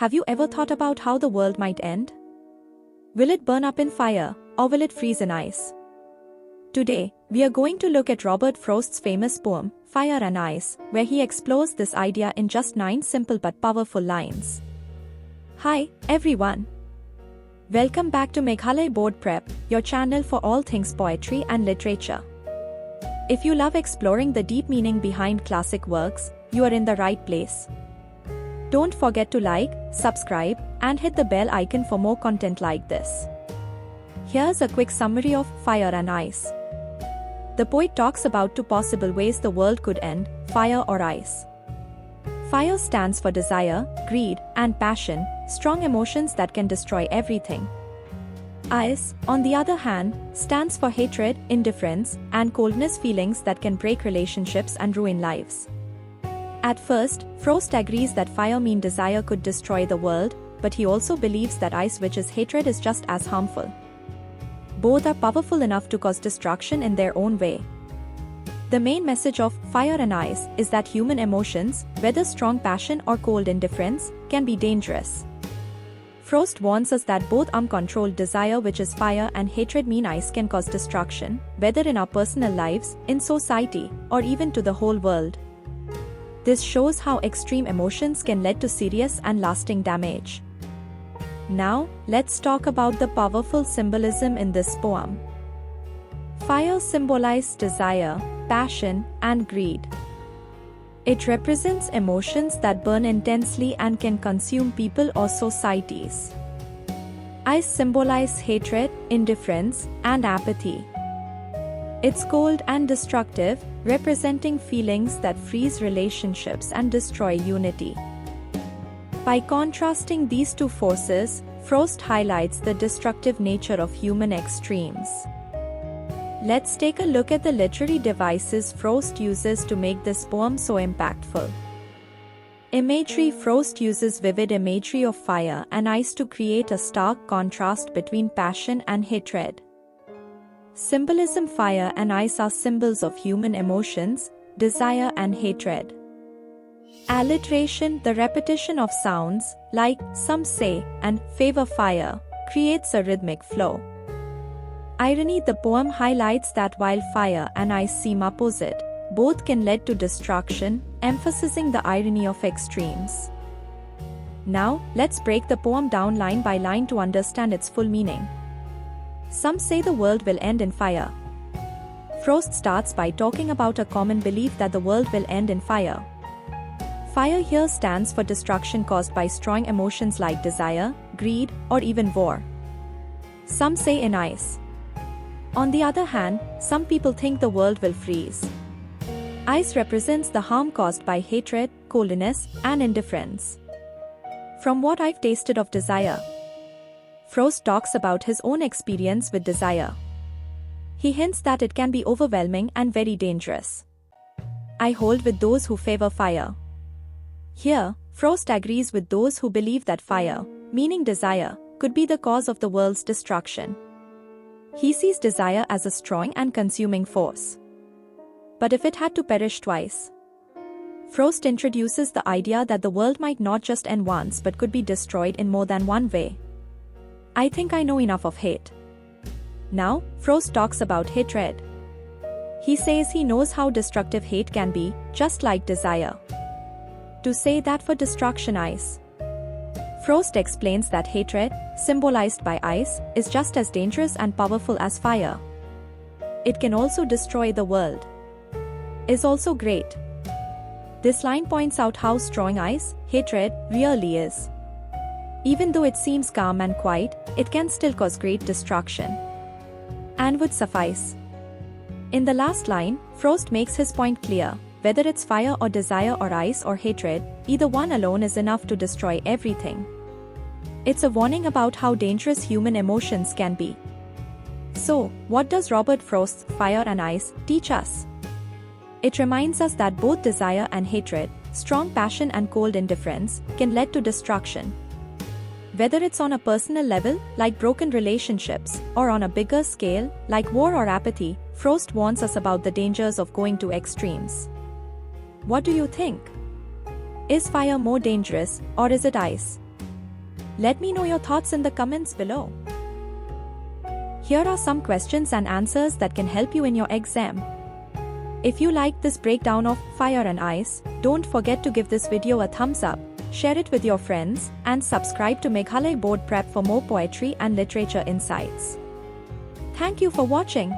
Have you ever thought about how the world might end? Will it burn up in fire, or will it freeze in ice? Today, we are going to look at Robert Frost's famous poem, Fire and Ice, where he explores this idea in just 9 simple but powerful lines. Hi, everyone! Welcome back to Meghalaya Board Prep, your channel for all things poetry and literature. If you love exploring the deep meaning behind classic works, you are in the right place. Don't forget to like, subscribe, and hit the bell icon for more content like this. Here's a quick summary of Fire and Ice. The poet talks about 2 possible ways the world could end, fire or ice. Fire stands for desire, greed, and passion, strong emotions that can destroy everything. Ice, on the other hand, stands for hatred, indifference, and coldness, feelings that can break relationships and ruin lives. At first, Frost agrees that fire means desire could destroy the world, but he also believes that ice, which is hatred, is just as harmful. Both are powerful enough to cause destruction in their own way. The main message of Fire and Ice is that human emotions, whether strong passion or cold indifference, can be dangerous. Frost warns us that both uncontrolled desire, which is fire, and hatred, mean ice, can cause destruction, whether in our personal lives, in society, or even to the whole world. This shows how extreme emotions can lead to serious and lasting damage. Now, let's talk about the powerful symbolism in this poem. Fire symbolizes desire, passion, and greed. It represents emotions that burn intensely and can consume people or societies. Ice symbolizes hatred, indifference, and apathy. It's cold and destructive, representing feelings that freeze relationships and destroy unity. By contrasting these 2 forces, Frost highlights the destructive nature of human extremes. Let's take a look at the literary devices Frost uses to make this poem so impactful. Imagery: Frost uses vivid imagery of fire and ice to create a stark contrast between passion and hatred. Symbolism: fire and ice are symbols of human emotions, desire and hatred. Alliteration: the repetition of sounds, like some say and favor fire, creates a rhythmic flow. Irony: the poem highlights that while fire and ice seem opposite, both can lead to destruction, emphasizing the irony of extremes. Now, let's break the poem down line by line to understand its full meaning. Some say the world will end in fire. Frost starts by talking about a common belief that the world will end in fire. Fire here stands for destruction caused by strong emotions like desire, greed, or even war. Some say in ice. On the other hand, some people think the world will freeze. Ice represents the harm caused by hatred, coldness, and indifference. From what I've tasted of desire, Frost talks about his own experience with desire. He hints that it can be overwhelming and very dangerous. I hold with those who favor fire. Here, Frost agrees with those who believe that fire, meaning desire, could be the cause of the world's destruction. He sees desire as a strong and consuming force. But if it had to perish twice? Frost introduces the idea that the world might not just end once but could be destroyed in more than one way. I think I know enough of hate. Now, Frost talks about hatred. He says he knows how destructive hate can be, just like desire. To say that for destruction ice. Frost explains that hatred, symbolized by ice, is just as dangerous and powerful as fire. It can also destroy the world. Is also great. This line points out how strong ice, hatred, really is. Even though it seems calm and quiet, it can still cause great destruction. And would suffice. In the last line, Frost makes his point clear: whether it's fire or desire or ice or hatred, either one alone is enough to destroy everything. It's a warning about how dangerous human emotions can be. So, what does Robert Frost's Fire and Ice teach us? It reminds us that both desire and hatred, strong passion and cold indifference, can lead to destruction. Whether it's on a personal level, like broken relationships, or on a bigger scale, like war or apathy, Frost warns us about the dangers of going to extremes. What do you think? Is fire more dangerous, or is it ice? Let me know your thoughts in the comments below. Here are some questions and answers that can help you in your exam. If you liked this breakdown of fire and ice, don't forget to give this video a thumbs up, share it with your friends, and subscribe to Meghalaya Board Prep for more poetry and literature insights. Thank you for watching.